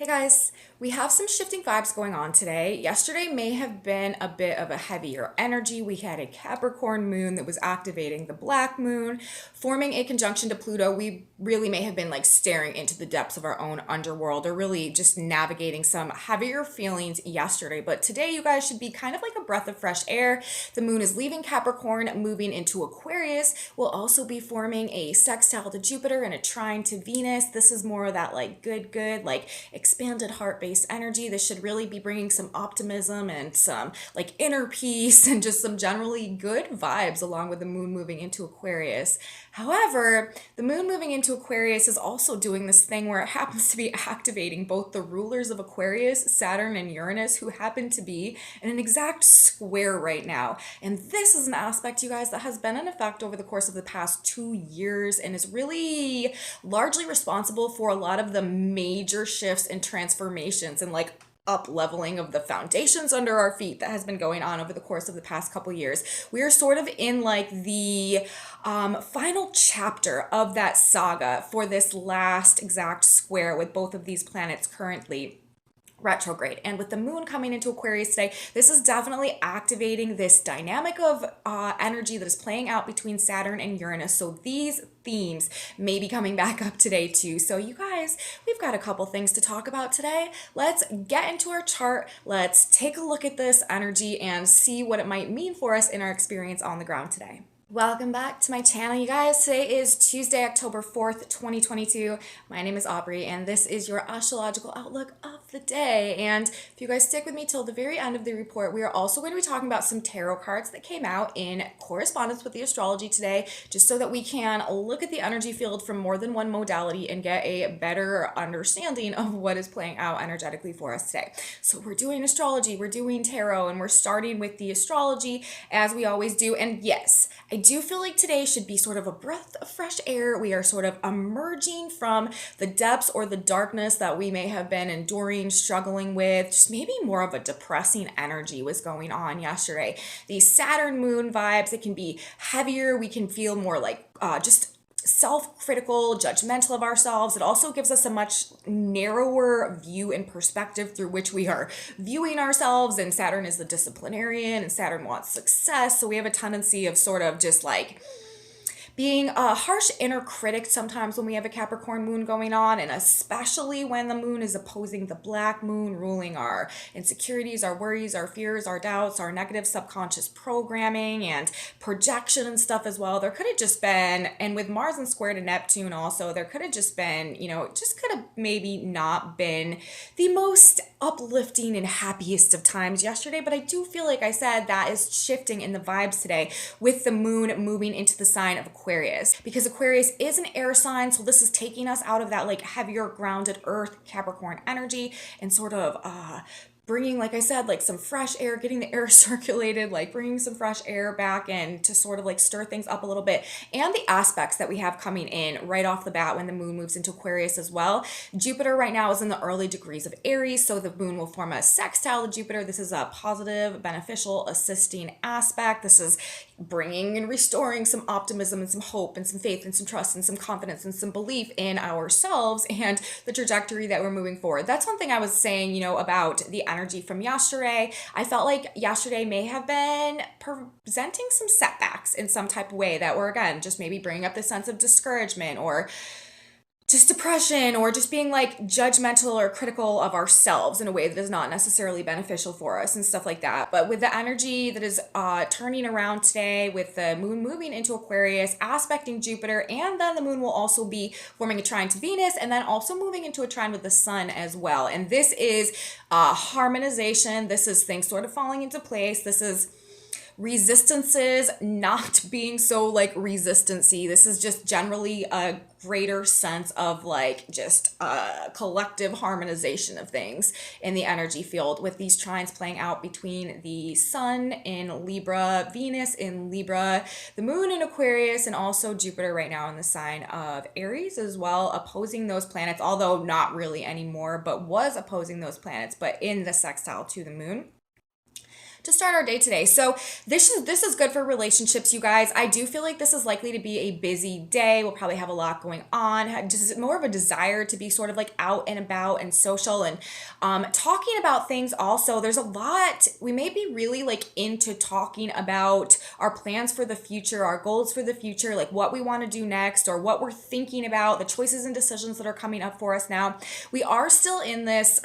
Hey guys, we have some shifting vibes going on today. Yesterday may have been a bit of a heavier energy. We had a Capricorn moon that was activating the black moon, forming a conjunction to Pluto. We really may have been like staring into the depths of our own underworld or really just navigating some heavier feelings yesterday. But today, you guys should be kind of like a breath of fresh air. The moon is leaving Capricorn, moving into Aquarius. We'll also be forming a sextile to Jupiter and a trine to Venus. This is more of that like good, like expanded heart-based energy. This should really be bringing some optimism and some like inner peace and just some generally good vibes along with the moon moving into Aquarius. However, the moon moving into Aquarius is also doing this thing where it happens to be activating both the rulers of Aquarius, Saturn and Uranus, who happen to be in an exact square right now. And this is an aspect, you guys, that has been in effect over the course of the past 2 years and is really largely responsible for a lot of the major shifts and transformations and like up leveling of the foundations under our feet that has been going on over the course of the past couple years. We are sort of in like the final chapter of that saga for this last exact square with both of these planets currently retrograde. And with the moon coming into Aquarius today, this is definitely activating this dynamic of energy that is playing out between Saturn and Uranus. So these themes may be coming back up today too. So you guys, we've got a couple things to talk about today. Let's get into our chart. Let's take a look at this energy and see what it might mean for us in our experience on the ground today. Welcome back to my channel, you guys. Today is Tuesday, October 4th, 2022. My name is Aubrey, and this is your astrological outlook of the day. And if you guys stick with me till the very end of the report, we are also going to be talking about some tarot cards that came out in correspondence with the astrology today, just so that we can look at the energy field from more than one modality and get a better understanding of what is playing out energetically for us today. So we're doing astrology, we're doing tarot, and we're starting with the astrology as we always do. And yes, I do feel like today should be sort of a breath of fresh air. We are sort of emerging from the depths or the darkness that we may have been enduring, struggling with. Just maybe more of a depressing energy was going on yesterday. These Saturn moon vibes, it can be heavier. We can feel more like just self-critical, judgmental of ourselves. It also gives us a much narrower view and perspective through which we are viewing ourselves. And Saturn is the disciplinarian and Saturn wants success. So we have a tendency of sort of just like being a harsh inner critic sometimes when we have a Capricorn moon going on, and especially when the moon is opposing the black moon, ruling our insecurities, our worries, our fears, our doubts, our negative subconscious programming and projection and stuff as well. There could have just been, and with Mars and square to Neptune also, there could have just been, it just could have maybe not been the most uplifting and happiest of times yesterday. But I do feel like I said that is shifting in the vibes today with the moon moving into the sign of Aquarius, because Aquarius is an air sign. So this is taking us out of that like heavier grounded earth Capricorn energy and sort of bringing, like I said, like some fresh air, getting the air circulated, like bringing some fresh air back in to sort of like stir things up a little bit. And the aspects that we have coming in right off the bat when the moon moves into Aquarius as well. Jupiter right now is in the early degrees of Aries, so the moon will form a sextile to Jupiter. This is a positive, beneficial, assisting aspect. This is bringing and restoring some optimism and some hope and some faith and some trust and some confidence and some belief in ourselves and the trajectory that we're moving forward. That's one thing I was saying, about the energy from yesterday. I felt like yesterday may have been presenting some setbacks in some type of way that were, again, just maybe bringing up the sense of discouragement or just depression or just being like judgmental or critical of ourselves in a way that is not necessarily beneficial for us and stuff like that. But with the energy that is turning around today, with the moon moving into Aquarius, aspecting Jupiter, and then the moon will also be forming a trine to Venus and then also moving into a trine with the sun as well. And this is harmonization. This is things sort of falling into place. This is resistances not being so like resistancy. This is just generally a greater sense of like just a collective harmonization of things in the energy field, with these trines playing out between the sun in Libra, Venus in Libra, the moon in Aquarius, and also Jupiter right now in the sign of Aries as well, opposing those planets, although not really anymore, but was opposing those planets, but in the sextile to the moon. to start our day today. So this is good for relationships, you guys. I do feel like this is likely to be a busy day. We'll probably have a lot going on. Just more of a desire to be sort of like out and about and social and talking about things. Also, there's a lot. We may be really like into talking about our plans for the future, our goals for the future, like what we want to do next or what we're thinking about, the choices and decisions that are coming up for us now. We are still in this.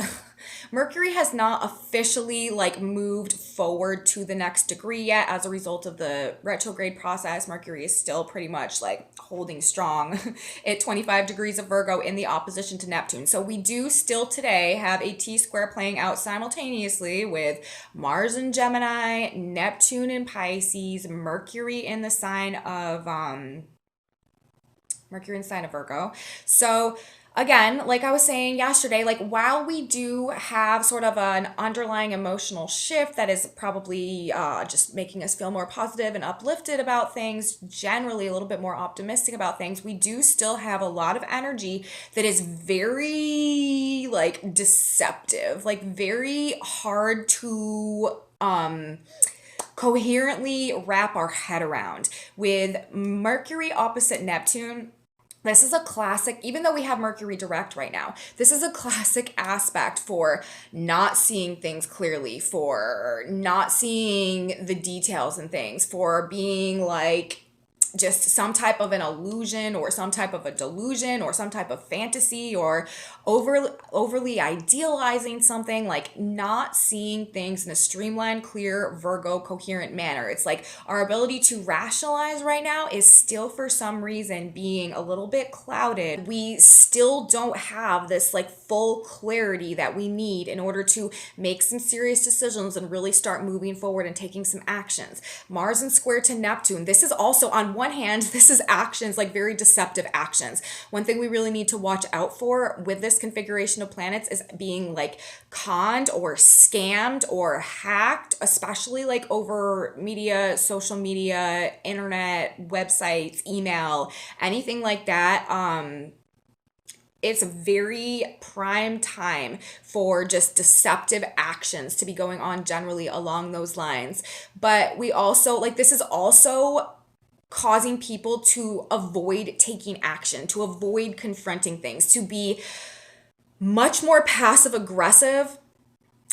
Mercury has not officially like moved forward to the next degree yet as a result of the retrograde process. Mercury is still pretty much like holding strong at 25 degrees of Virgo in the opposition to Neptune. So we do still today have a T-square playing out simultaneously with Mars in Gemini, Neptune in Pisces, Mercury in the sign of Virgo. So again, like I was saying yesterday, like while we do have sort of an underlying emotional shift that is probably just making us feel more positive and uplifted about things, generally a little bit more optimistic about things, we do still have a lot of energy that is very like deceptive, like very hard to coherently wrap our head around. With Mercury opposite Neptune, this is a classic, even though we have Mercury direct right now, this is a classic aspect for not seeing things clearly, for not seeing the details and things, for being like just some type of an illusion or some type of a delusion or some type of fantasy or overly idealizing something, like not seeing things in a streamlined, clear, Virgo coherent manner. It's like our ability to rationalize right now is still for some reason being a little bit clouded. We still don't have this like full clarity that we need in order to make some serious decisions and really start moving forward and taking some actions. Mars in square to Neptune. This is also, on one hand, this is actions, like very deceptive actions. One thing we really need to watch out for with this configuration of planets is being like conned or scammed or hacked, especially like over media, social media, internet, websites, email, anything like that. It's a very prime time for just deceptive actions to be going on generally along those lines. But we also, like, this is also causing people to avoid taking action, to avoid confronting things, to be much more passive aggressive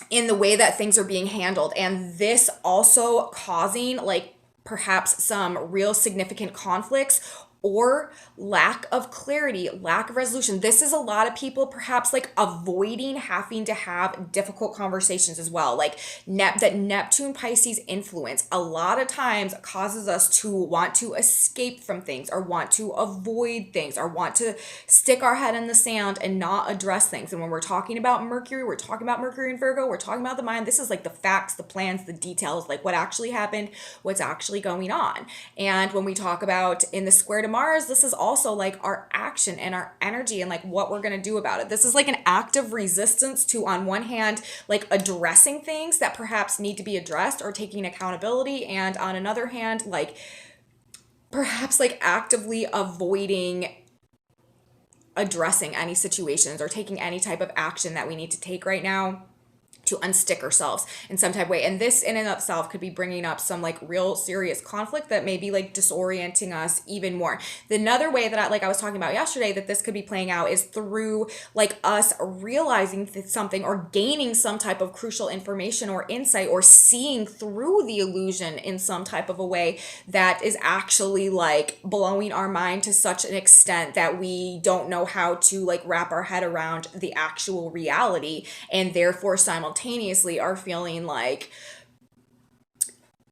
in the way that things are being handled. And this also causing like perhaps some real significant conflicts or lack of clarity, lack of resolution. This is a lot of people perhaps like avoiding having to have difficult conversations as well. Like that Neptune Pisces influence a lot of times causes us to want to escape from things or want to avoid things or want to stick our head in the sand and not address things. And when we're talking about Mercury, we're talking about Mercury and Virgo, we're talking about the mind. This is like the facts, the plans, the details, like what actually happened, what's actually going on. And when we talk about in the square to Mars, this is also like our action and our energy and like what we're going to do about it. This is like an active resistance to, on one hand, like addressing things that perhaps need to be addressed or taking accountability, and on another hand, like perhaps like actively avoiding addressing any situations or taking any type of action that we need to take right now to unstick ourselves in some type of way. And this in and of itself could be bringing up some like real serious conflict that may be like disorienting us even more. Another way that I was talking about yesterday that this could be playing out is through like us realizing something or gaining some type of crucial information or insight or seeing through the illusion in some type of a way that is actually like blowing our mind to such an extent that we don't know how to like wrap our head around the actual reality, and therefore simultaneously are feeling like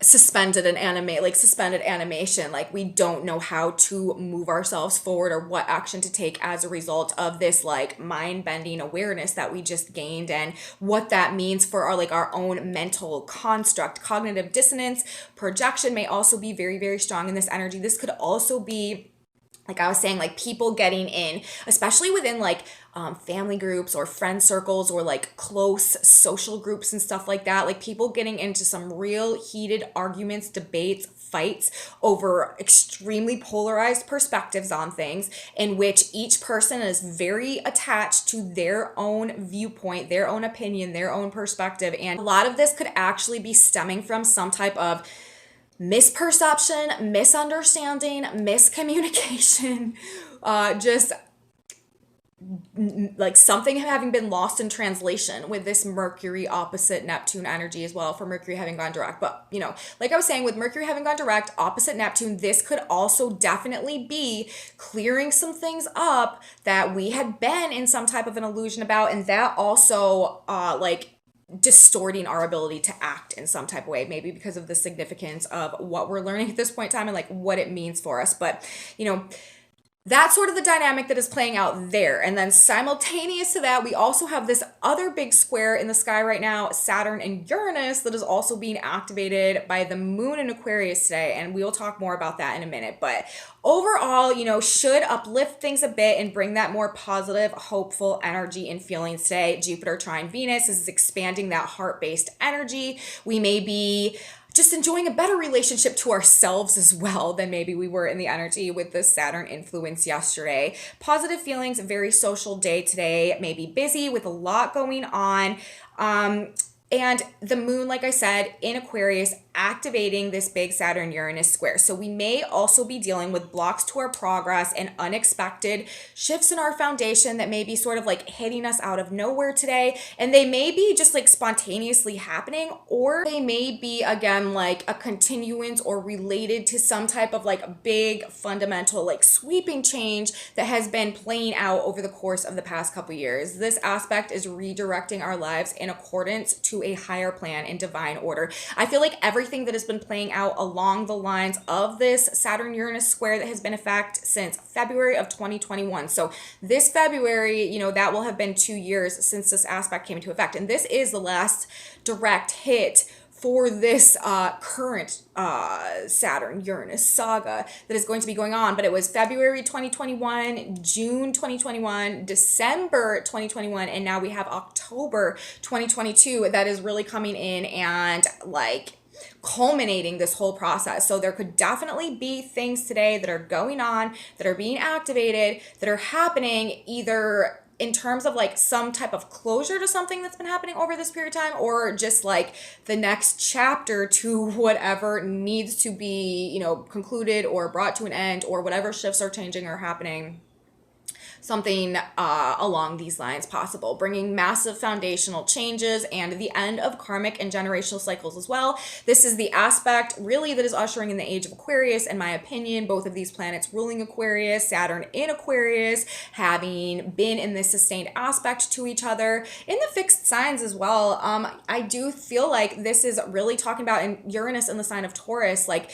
suspended animation, like we don't know how to move ourselves forward or what action to take as a result of this like mind-bending awareness that we just gained, and what that means for our own mental construct. Cognitive dissonance, projection may also be very, very strong in this energy. This could also be like I was saying, like people getting in, especially within like family groups or friend circles or like close social groups and stuff like that, like people getting into some real heated arguments, debates, fights over extremely polarized perspectives on things, in which each person is very attached to their own viewpoint, their own opinion, their own perspective. And a lot of this could actually be stemming from some type of misperception, misunderstanding, miscommunication, just like something having been lost in translation with this Mercury opposite Neptune energy as well, for Mercury having gone direct. But, you know, like I was saying, with Mercury having gone direct opposite Neptune, this could also definitely be clearing some things up that we had been in some type of an illusion about. And that also, like, distorting our ability to act in some type of way, maybe because of the significance of what we're learning at this point in time and like what it means for us. But, you know, that's sort of the dynamic that is playing out there. And then simultaneous to that, we also have this other big square in the sky right now, Saturn and Uranus, that is also being activated by the moon in Aquarius today. And we'll talk more about that in a minute. But overall, you know, should uplift things a bit and bring that more positive, hopeful energy and feelings today. Jupiter trine Venus is expanding that heart-based energy. We may be just enjoying a better relationship to ourselves as well than maybe we were in the energy with the Saturn influence yesterday. Positive feelings, very social day today, maybe busy with a lot going on. And the moon, like I said, in Aquarius, activating this big Saturn-Uranus square. So we may also be dealing with blocks to our progress and unexpected shifts in our foundation that may be sort of like hitting us out of nowhere today. And they may be just like spontaneously happening, or they may be, again, like a continuance or related to some type of like big fundamental like sweeping change that has been playing out over the course of the past couple years. This aspect is redirecting our lives in accordance to a higher plan and divine order. I feel like everything that has been playing out along the lines of this Saturn-Uranus square that has been in effect since February of 2021. So this February, you know, that will have been 2 years since this aspect came into effect. And this is the last direct hit for this current Saturn-Uranus saga that is going to be going on. But it was February 2021, June 2021, December 2021, and now we have October 2022 that is really coming in and like culminating this whole process. So there could definitely be things today that are going on, that are being activated, that are happening either in terms of like some type of closure to something that's been happening over this period of time, or just like the next chapter to whatever needs to be, you know, concluded or brought to an end, or whatever shifts are changing or happening. Something along these lines possible, bringing massive foundational changes and the end of karmic and generational cycles as well. This is the aspect really that is ushering in the age of Aquarius, in my opinion. Both of these planets ruling Aquarius, Saturn in Aquarius, having been in this sustained aspect to each other in the fixed signs as well. I do feel like this is really talking about, in Uranus in the sign of Taurus, like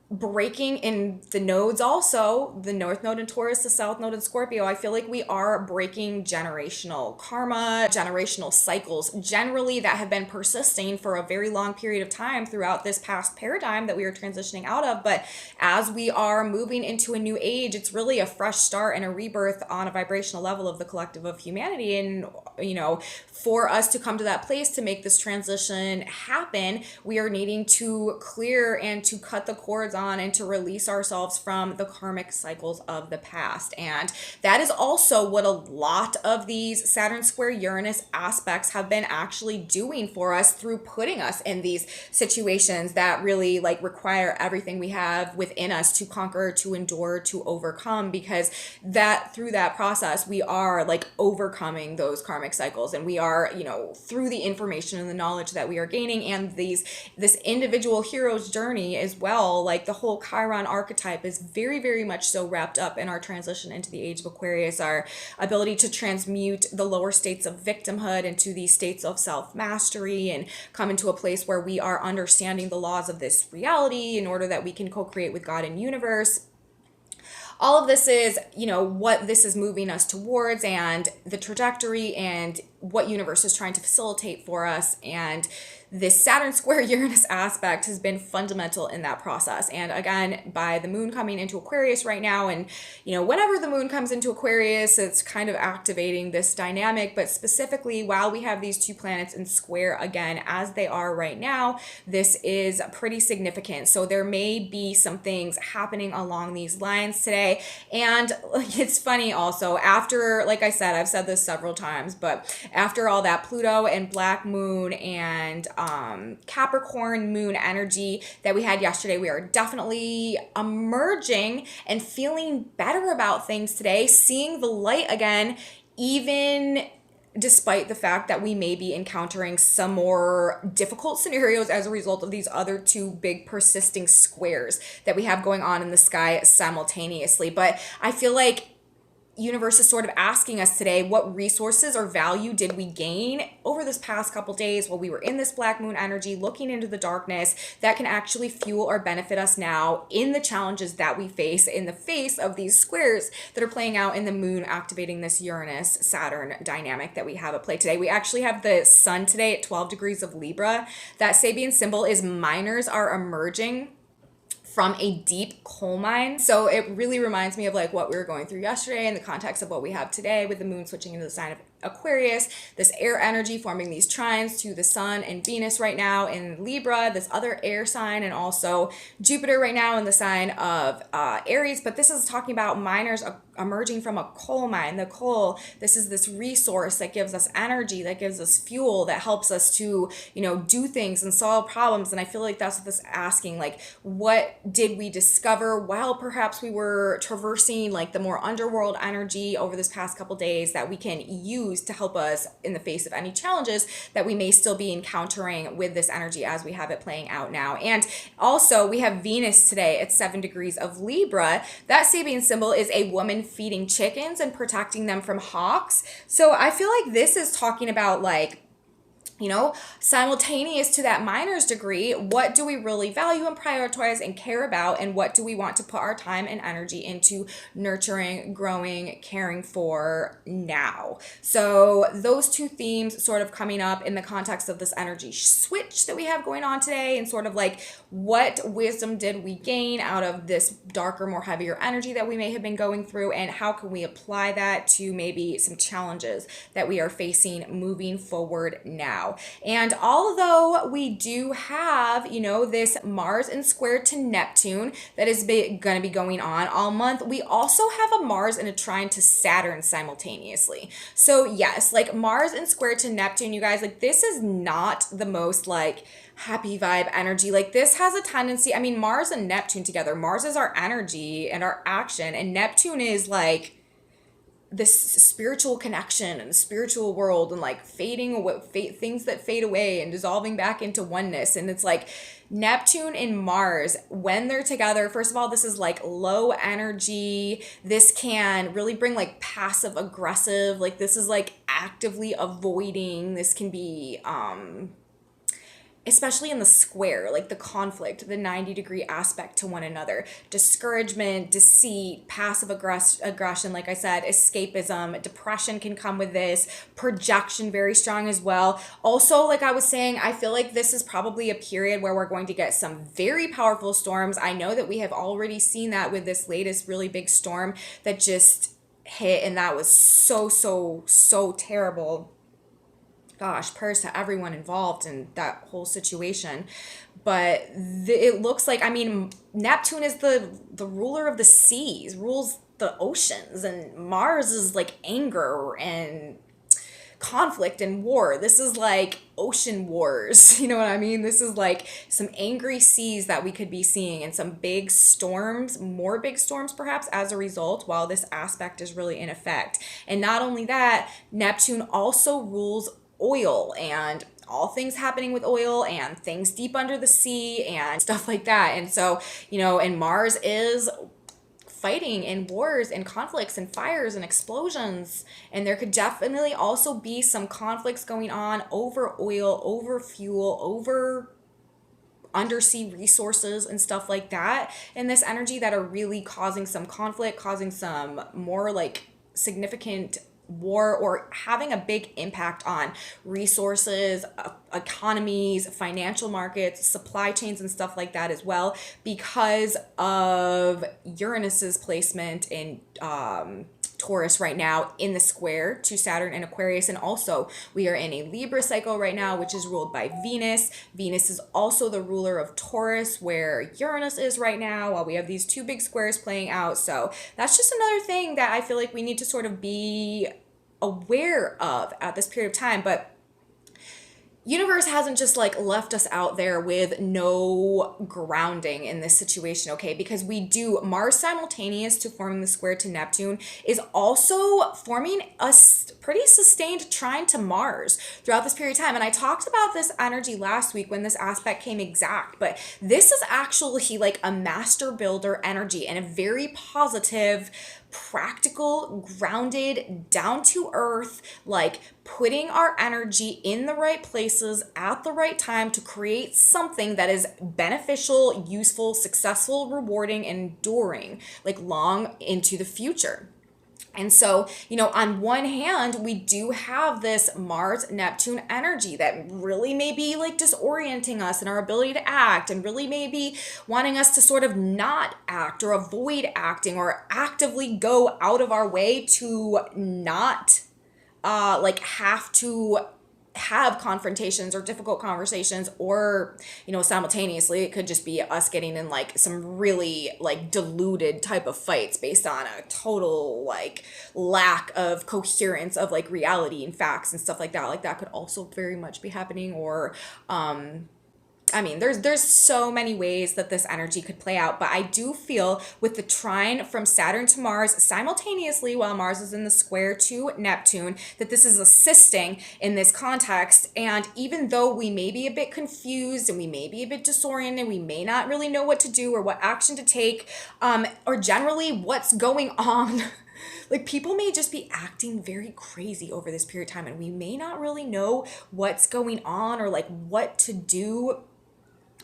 breaking in the nodes, also the north node in Taurus, the south node in Scorpio. I feel like we are breaking generational karma, generational cycles generally that have been persisting for a very long period of time throughout this past paradigm that we are transitioning out of. But as we are moving into a new age, it's really a fresh start and a rebirth on a vibrational level of the collective of humanity. And, you know, for us to come to that place to make this transition happen, we are needing to clear and to cut the cords on and to release ourselves from the karmic cycles of the past. And that is also what a lot of these Saturn square Uranus aspects have been actually doing for us, through putting us in these situations that really like require everything we have within us to conquer, to endure, to overcome, because that through that process we are like overcoming those karmic cycles, and we are, you know, through the information and the knowledge that we are gaining, and this individual hero's journey as well. Like the whole Chiron archetype is very, very much so wrapped up in our transition into the age of Aquarius, our ability to transmute the lower states of victimhood into these states of self-mastery and come into a place where we are understanding the laws of this reality in order that we can co-create with God and universe. All of this is, you know, what this is moving us towards, and the trajectory and what universe is trying to facilitate for us. And this Saturn square Uranus aspect has been fundamental in that process. And again, by the moon coming into Aquarius right now, and whenever the moon comes into Aquarius, it's kind of activating this dynamic. But specifically, while we have these two planets in square again, as they are right now, this is pretty significant. So there may be some things happening along these lines today. And it's funny also, after, like I said, I've said this several times, but after all that Pluto and Black Moon and Capricorn moon energy that we had yesterday, we are definitely emerging and feeling better about things today, seeing the light again, even despite the fact that we may be encountering some more difficult scenarios as a result of these other two big persisting squares that we have going on in the sky simultaneously. But I feel like universe is sort of asking us today, what resources or value did we gain over this past couple days while we were in this Black Moon energy, looking into the darkness, that can actually fuel or benefit us now in the challenges that we face in the face of these squares that are playing out in the moon, activating this Uranus Saturn dynamic that we have at play today. We actually have the sun today at 12 degrees of Libra. That Sabian symbol is miners are emerging from a deep coal mine. So it really reminds me of like what we were going through yesterday in the context of what we have today with the moon switching into the sign of Aquarius, this air energy forming these trines to the sun and Venus right now in Libra, this other air sign, and also Jupiter right now in the sign of Aries. But this is talking about miners emerging from a coal mine. The coal, this is this resource that gives us energy, that gives us fuel, that helps us to, do things and solve problems. And I feel like that's what this is asking, like, what did we discover while perhaps we were traversing like the more underworld energy over this past couple days that we can use to help us in the face of any challenges that we may still be encountering with this energy as we have it playing out now. And also we have Venus today at 7 degrees of Libra. That Sabian symbol is a woman feeding chickens and protecting them from hawks. So I feel like this is talking about like, simultaneous to that miner's degree, what do we really value and prioritize and care about, and what do we want to put our time and energy into nurturing, growing, caring for now? So those two themes sort of coming up in the context of this energy switch that we have going on today, and sort of like what wisdom did we gain out of this darker, more heavier energy that we may have been going through, and how can we apply that to maybe some challenges that we are facing moving forward now. And although we do have, this Mars in square to Neptune that is going to be going on all month, we also have a Mars in a trine to Saturn simultaneously. So yes, like Mars in square to Neptune, you guys, like this is not the most like happy vibe energy. Like this has a tendency, Mars and Neptune together, Mars is our energy and our action, and Neptune is like this spiritual connection and the spiritual world, and like fading away, things that fade away and dissolving back into oneness. And it's like Neptune and Mars, when they're together, first of all, this is like low energy. This can really bring like passive aggressive, like this is like actively avoiding. This can be especially in the square, like the conflict, the 90-degree aspect to one another, discouragement, deceit, passive aggression, like I said, escapism, depression can come with this, projection very strong as well. Also, like I was saying, I feel like this is probably a period where we're going to get some very powerful storms. I know that we have already seen that with this latest really big storm that just hit, and that was so terrible. Gosh, prayers to everyone involved in that whole situation. But it looks like, Neptune is the ruler of the seas, rules the oceans, and Mars is like anger and conflict and war. This is like ocean wars, you know what I mean? This is like some angry seas that we could be seeing, and some big storms, more big storms perhaps as a result, while this aspect is really in effect. And not only that, Neptune also rules oil and all things happening with oil and things deep under the sea and stuff like that. And so, and Mars is fighting and wars and conflicts and fires and explosions. And there could definitely also be some conflicts going on over oil, over fuel, over undersea resources and stuff like that in this energy that are really causing some conflict, causing some more like significant war or having a big impact on resources, economies, financial markets, supply chains, and stuff like that as well, because of Uranus's placement in Taurus right now in the square to Saturn and Aquarius. And also we are in a Libra cycle right now, which is ruled by Venus. Venus is also the ruler of Taurus, where Uranus is right now, while we have these two big squares playing out. So that's just another thing that I feel like we need to sort of be aware of at this period of time. But universe hasn't just like left us out there with no grounding in this situation, okay? Because we do, Mars simultaneous to forming the square to Neptune is also forming a pretty sustained trine to Mars throughout this period of time. And I talked about this energy last week when this aspect came exact, but this is actually like a master builder energy and a very positive, practical, grounded, down to earth, like putting our energy in the right places at the right time to create something that is beneficial, useful, successful, rewarding, and enduring, like long into the future. And so, on one hand, we do have this Mars Neptune energy that really may be like disorienting us in our ability to act, and really may be wanting us to sort of not act or avoid acting or actively go out of our way to not have to have confrontations or difficult conversations, or simultaneously it could just be us getting in like some really like diluted type of fights based on a total like lack of coherence of like reality and facts and stuff like that. Like that could also very much be happening. Or there's so many ways that this energy could play out, but I do feel with the trine from Saturn to Mars simultaneously while Mars is in the square to Neptune, that this is assisting in this context. And even though we may be a bit confused and we may be a bit disoriented, we may not really know what to do or what action to take, or generally what's going on. Like people may just be acting very crazy over this period of time, and we may not really know what's going on or like what to do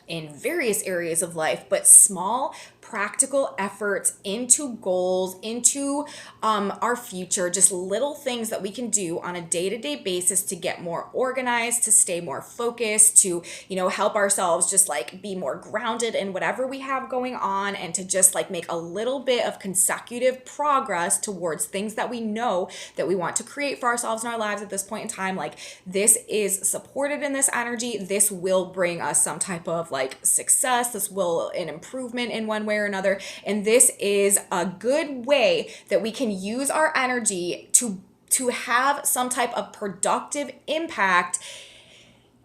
in various areas of life. But small practical efforts into goals, into our future, just little things that we can do on a day-to-day basis to get more organized, to stay more focused, to help ourselves just like be more grounded in whatever we have going on, and to just like make a little bit of consecutive progress towards things that we know that we want to create for ourselves in our lives at this point in time. Like this is supported in this energy. This will bring us some type of like success. This will an improvement in one way or another. And this is a good way that we can use our energy to have some type of productive impact,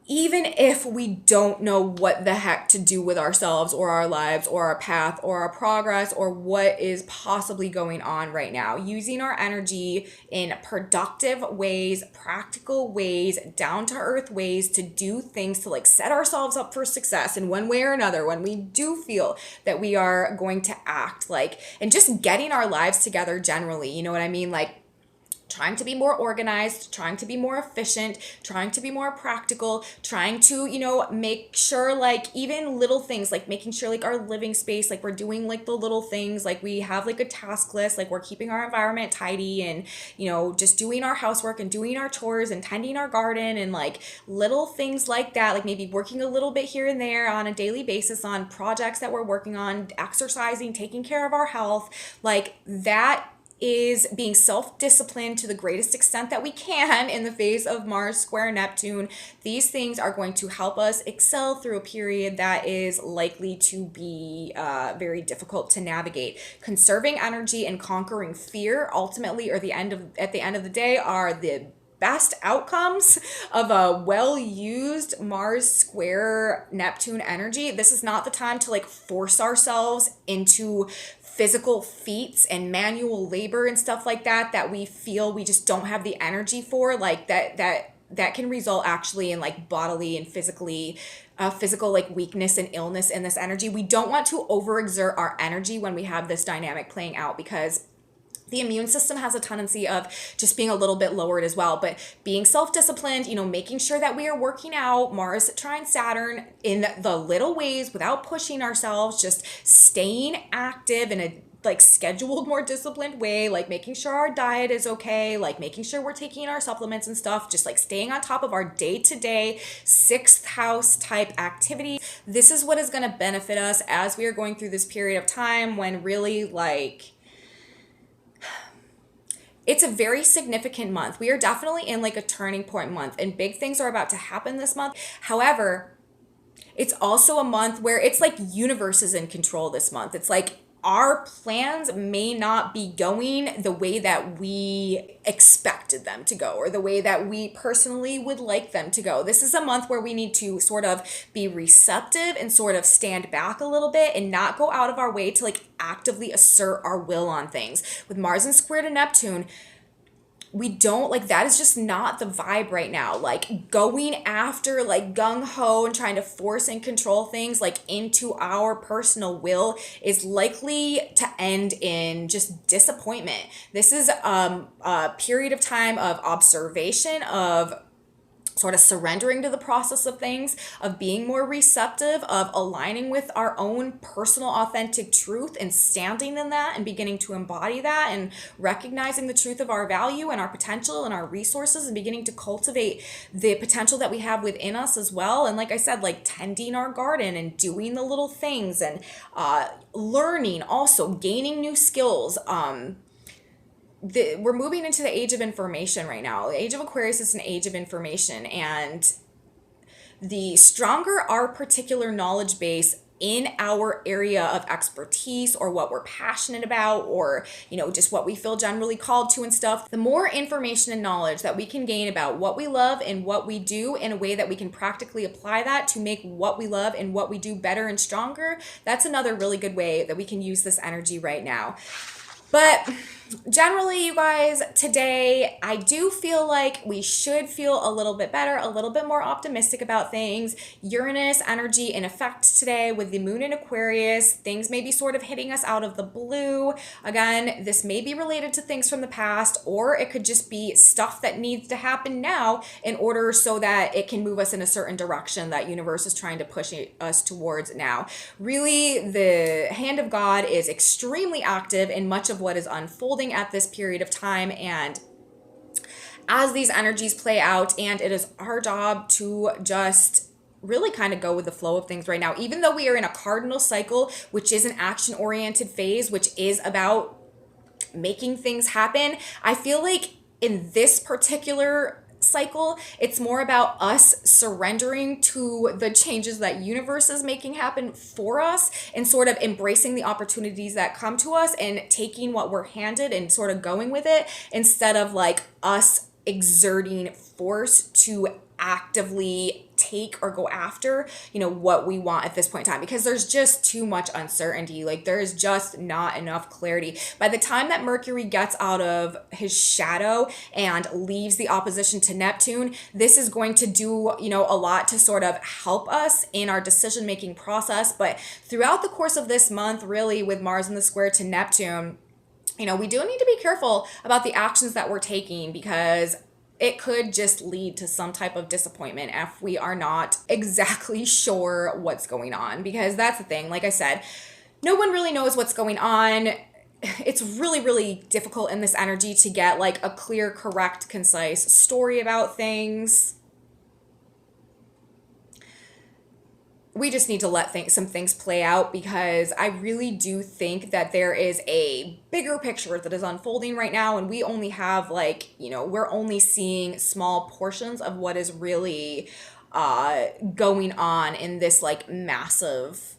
even if we don't know what the heck to do with ourselves or our lives or our path or our progress or what is possibly going on right now. Using our energy in productive ways, practical ways, down to earth ways to do things to like set ourselves up for success in one way or another when we do feel that we are going to act, like, and just getting our lives together generally, you know what I mean? Like trying to be more organized, trying to be more efficient, trying to be more practical, trying to, make sure like even little things, like making sure like our living space, like we're doing like the little things, like we have like a task list, like we're keeping our environment tidy and, just doing our housework and doing our chores and tending our garden and like little things like that, like maybe working a little bit here and there on a daily basis on projects that we're working on, exercising, taking care of our health, like that is being self-disciplined to the greatest extent that we can in the face of Mars square Neptune. These things are going to help us excel through a period that is likely to be very difficult to navigate. Conserving energy and conquering fear ultimately, or at the end of the day, are the best outcomes of a well-used Mars square Neptune energy. This is not the time to like force ourselves into physical feats and manual labor and stuff like that we feel we just don't have the energy for, like that can result actually in like bodily and physical like weakness and illness in this energy. We don't want to overexert our energy when we have this dynamic playing out, because the immune system has a tendency of just being a little bit lowered as well. But being self-disciplined, making sure that we are working out Mars trine Saturn in the little ways without pushing ourselves, just staying active in a like scheduled, more disciplined way, like making sure our diet is okay, like making sure we're taking our supplements and stuff, just like staying on top of our day-to-day sixth house type activity. This is what is going to benefit us as we are going through this period of time when really like it's a very significant month. We are definitely in like a turning point month and big things are about to happen this month. However, it's also a month where it's like universe is in control this month. It's like our plans may not be going the way that we expected them to go or the way that we personally would like them to go. This is a month where we need to sort of be receptive and sort of stand back a little bit and not go out of our way to like actively assert our will on things. With Mars and square to Neptune, we don't like that is just not the vibe right now. Like going after like gung-ho and trying to force and control things like into our personal will is likely to end in just disappointment. This is a period of time of observation, of sort of surrendering to the process of things, of being more receptive, of aligning with our own personal authentic truth and standing in that and beginning to embody that and recognizing the truth of our value and our potential and our resources and beginning to cultivate the potential that we have within us as well. And like I said, like tending our garden and doing the little things and learning, also gaining new skills. We're moving into the age of information right now. The age of Aquarius is an age of information, and the stronger our particular knowledge base in our area of expertise or what we're passionate about or just what we feel generally called to and stuff, the more information and knowledge that we can gain about what we love and what we do in a way that we can practically apply that to make what we love and what we do better and stronger. That's another really good way that we can use this energy right now. But generally, you guys, today I do feel like we should feel a little bit better, a little bit more optimistic about things. Uranus energy in effect today with the moon in Aquarius. Things may be sort of hitting us out of the blue. Again, this may be related to things from the past, or it could just be stuff that needs to happen now in order so that it can move us in a certain direction that universe is trying to push us towards now. Really, the hand of God is extremely active in much of what is unfolding at this period of time, and as these energies play out, and it is our job to just really kind of go with the flow of things right now, even though we are in a cardinal cycle, which is an action-oriented phase, which is about making things happen. I feel like in this particular cycle, it's more about us surrendering to the changes that universe is making happen for us and sort of embracing the opportunities that come to us and taking what we're handed and sort of going with it, instead of like us exerting force to actively take or go after what we want at this point in time, because there's just too much uncertainty. Like there's just not enough clarity. By the time that Mercury gets out of his shadow and leaves the opposition to Neptune, this is going to do a lot to sort of help us in our decision making process. But throughout the course of this month, really with Mars in the square to Neptune, we do need to be careful about the actions that we're taking, because it could just lead to some type of disappointment if we are not exactly sure what's going on. Because that's the thing, like I said, no one really knows what's going on. It's really, really difficult in this energy to get like a clear, correct, concise story about things. We just need to let some things play out, because I really do think that there is a bigger picture that is unfolding right now, and we only have we're only seeing small portions of what is really going on in this like massive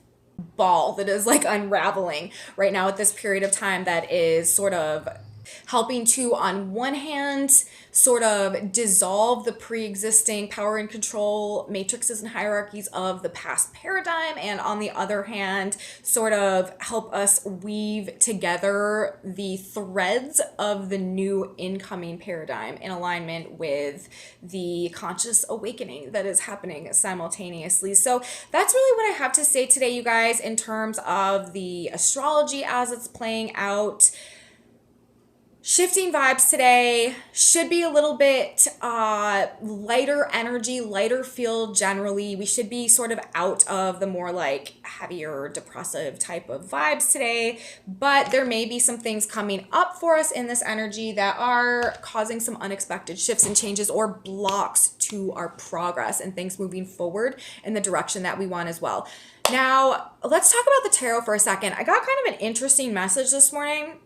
ball that is like unraveling right now at this period of time, that is sort of helping to, on one hand, sort of dissolve the pre-existing power and control matrices and hierarchies of the past paradigm, and on the other hand, sort of help us weave together the threads of the new incoming paradigm in alignment with the conscious awakening that is happening simultaneously. So that's really what I have to say today, you guys, in terms of the astrology as it's playing out. Shifting vibes today, should be a little bit lighter energy, lighter feel generally. We should be sort of out of the more like heavier, depressive type of vibes today, but there may be some things coming up for us in this energy that are causing some unexpected shifts and changes or blocks to our progress and things moving forward in the direction that we want as well. Now, let's talk about the tarot for a second. I got kind of an interesting message this morning.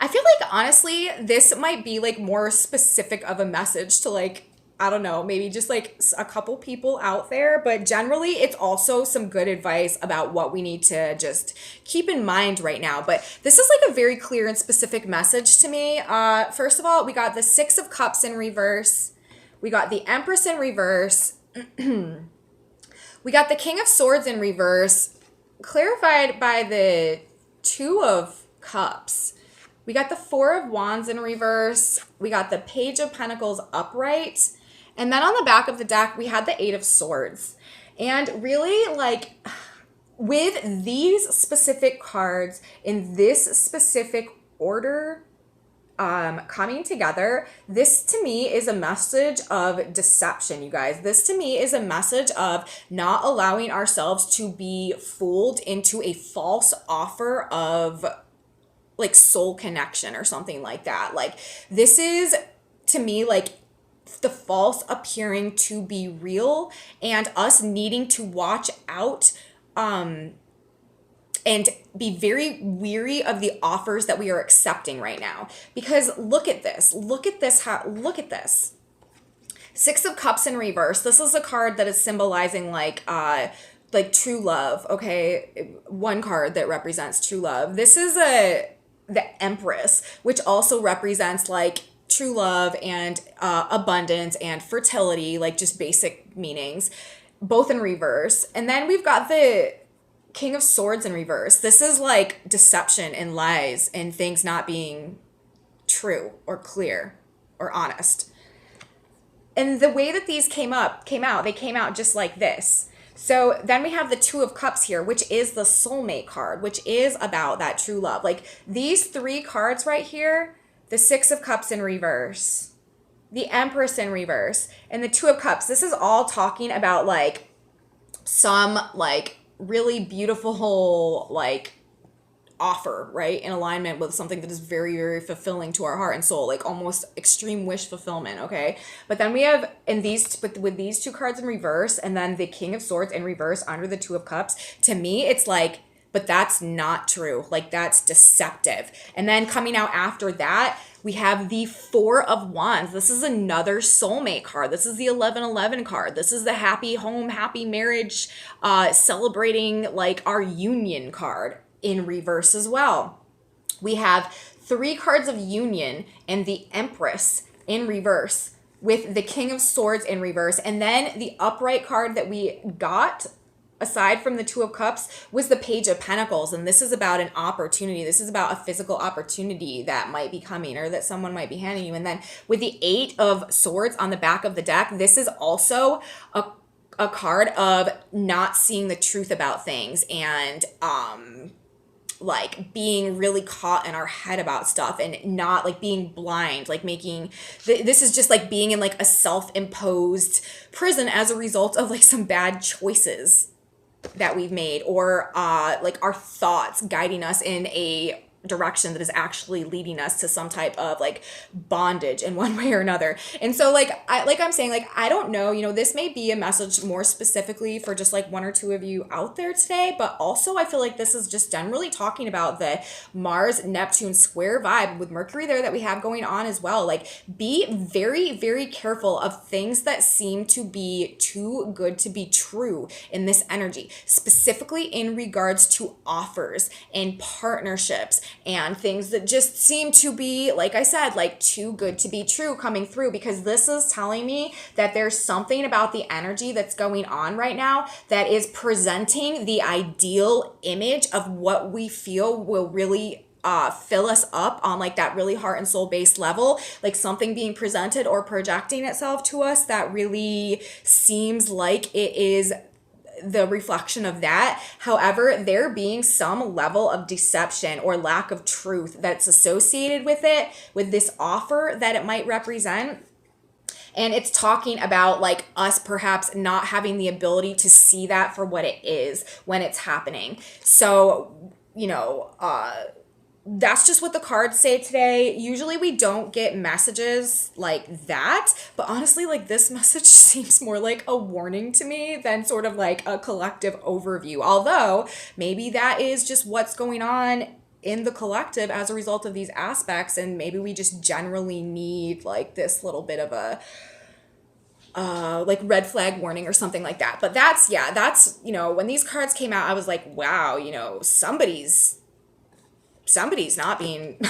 I feel like honestly, this might be like more specific of a message to like, I don't know, maybe just like a couple people out there, but generally it's also some good advice about what we need to just keep in mind right now. But this is like a very clear and specific message to me. First of all, we got the Six of Cups in reverse. We got the Empress in reverse. We got the King of Swords in reverse, clarified by the Two of Cups. We got the Four of Wands in reverse. We got the Page of Pentacles upright. And then on the back of the deck, we had the Eight of Swords. And really, like, with these specific cards in this specific order coming together, this to me is a message of deception, you guys. This to me is a message of not allowing ourselves to be fooled into a false offer of like soul connection or something like that. Like this is to me like the false appearing to be real and us needing to watch out and be very weary of the offers that we are accepting right now. Because look at this. Look at this. Six of Cups in reverse. This is a card that is symbolizing like true love, okay? One card that represents true love. This is the Empress, which also represents like true love and abundance and fertility, like just basic meanings, both in reverse. And then we've got the King of Swords in reverse. This is like deception and lies and things not being true or clear or honest. And the way that these came out just like this. So then we have the Two of Cups here, which is the soulmate card, which is about that true love. Like these three cards right here, the Six of Cups in reverse, the Empress in reverse, and the Two of Cups. This is all talking about like some like really beautiful like offer, right? In alignment with something that is very, very fulfilling to our heart and soul, like almost extreme wish fulfillment, okay? But then we have with these two cards in reverse and then the King of Swords in reverse under the Two of Cups, to me, it's like, but that's not true. Like that's deceptive. And then coming out after that, we have the Four of Wands. This is another soulmate card. This is the 1111 card. This is the happy home, happy marriage, celebrating like our union card in reverse as well. We have three cards of union and the Empress in reverse with the King of Swords in reverse. And then the upright card that we got aside from the Two of Cups was the Page of Pentacles. And this is about an opportunity. This is about a physical opportunity that might be coming or that someone might be handing you. And then with the Eight of Swords on the back of the deck, this is also a card of not seeing the truth about things and like being really caught in our head about stuff and not like being blind, like making this is just like being in like a self-imposed prison as a result of like some bad choices that we've made or like our thoughts guiding us in a direction that is actually leading us to some type of like bondage in one way or another. And so I'm saying, like, I don't know, you know, this may be a message more specifically for just like one or two of you out there today, but also I feel like this is just generally talking about the Mars Neptune square vibe with Mercury there that we have going on as well. Like be very, very careful of things that seem to be too good to be true in this energy, specifically in regards to offers and partnerships and things that just seem to be, like I said, like too good to be true coming through, because this is telling me that there's something about the energy that's going on right now that is presenting the ideal image of what we feel will really fill us up on like that really heart and soul based level, like something being presented or projecting itself to us that really seems like it is the reflection of that. However, there being some level of deception or lack of truth that's associated with it, with this offer that it might represent. And it's talking about like us perhaps not having the ability to see that for what it is when it's happening. So, you know, that's just what the cards say today. Usually we don't get messages like that, but honestly, like this message seems more like a warning to me than sort of like a collective overview. Although maybe that is just what's going on in the collective as a result of these aspects, and maybe we just generally need like this little bit of a like red flag warning or something like that. But that's, yeah, that's, you know, when these cards came out, I was like, wow, you know, somebody's not being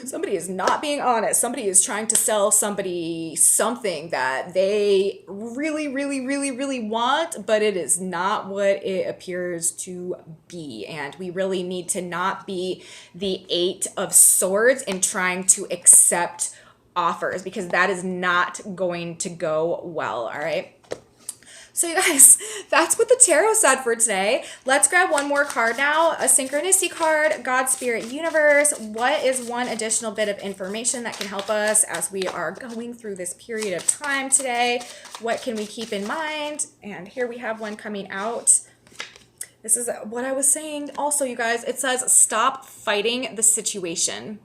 somebody is not being honest. Somebody is trying to sell somebody something that they really want, but it is not what it appears to be. And we really need to not be the 8 of Swords in trying to accept offers, because that is not going to go well. All right. So you guys, that's what the tarot said for today. Let's grab one more card now, a synchronicity card, God, Spirit, Universe. What is one additional bit of information that can help us as we are going through this period of time today? What can we keep in mind? And here we have one coming out. This is what I was saying also, you guys. It says, stop fighting the situation.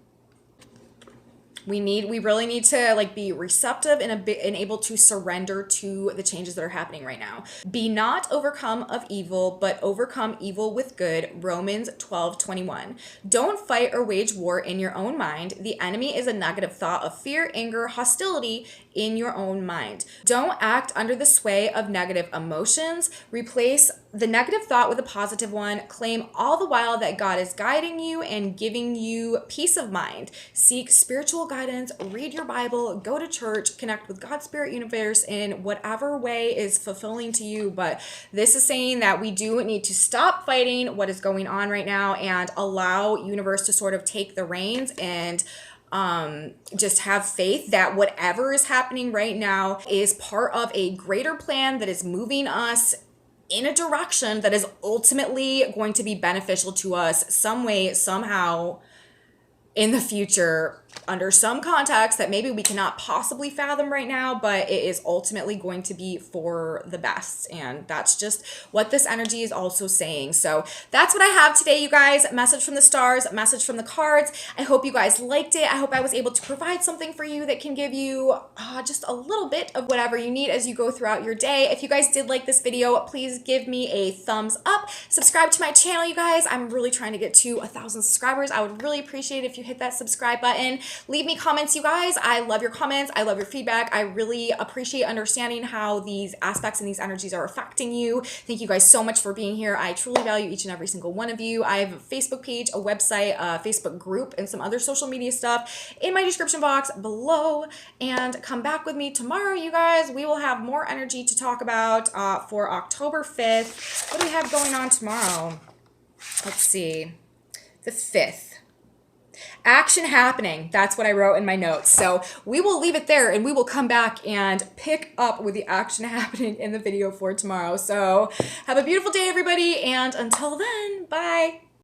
We really need to like be receptive and able to surrender to the changes that are happening right now. Be not overcome of evil, but overcome evil with good. Romans 12:21. Don't fight or wage war in your own mind. The enemy is a negative thought of fear, anger, hostility in your own mind. Don't act under the sway of negative emotions. Replace the negative thought with a positive one. Claim all the while that God is guiding you and giving you peace of mind. Seek spiritual guidance, read your Bible, go to church, connect with God, Spirit, Universe in whatever way is fulfilling to you. But this is saying that we do need to stop fighting what is going on right now and allow Universe to sort of take the reins and just have faith that whatever is happening right now is part of a greater plan that is moving us in a direction that is ultimately going to be beneficial to us some way, somehow in the future, under some context that maybe we cannot possibly fathom right now, but it is ultimately going to be for the best. And that's just what this energy is also saying. So that's what I have today, you guys. Message from the stars, message from the cards. I hope you guys liked it. I hope I was able to provide something for you that can give you just a little bit of whatever you need as you go throughout your day. If you guys did like this video, please give me a thumbs up. Subscribe to my channel, you guys. I'm really trying to get to 1,000 subscribers. I would really appreciate it if you hit that subscribe button. Leave me comments, you guys. I love your comments. I love your feedback. I really appreciate understanding how these aspects and these energies are affecting you. Thank you guys so much for being here. I truly value each and every single one of you. I have a Facebook page, a website, a Facebook group, and some other social media stuff in my description box below. And come back with me tomorrow, you guys. We will have more energy to talk about for October 5th. What do we have going on tomorrow? Let's see. The 5th. Action happening. That's what I wrote in my notes. So we will leave it there and we will come back and pick up with the action happening in the video for tomorrow. So have a beautiful day, everybody. And until then, bye.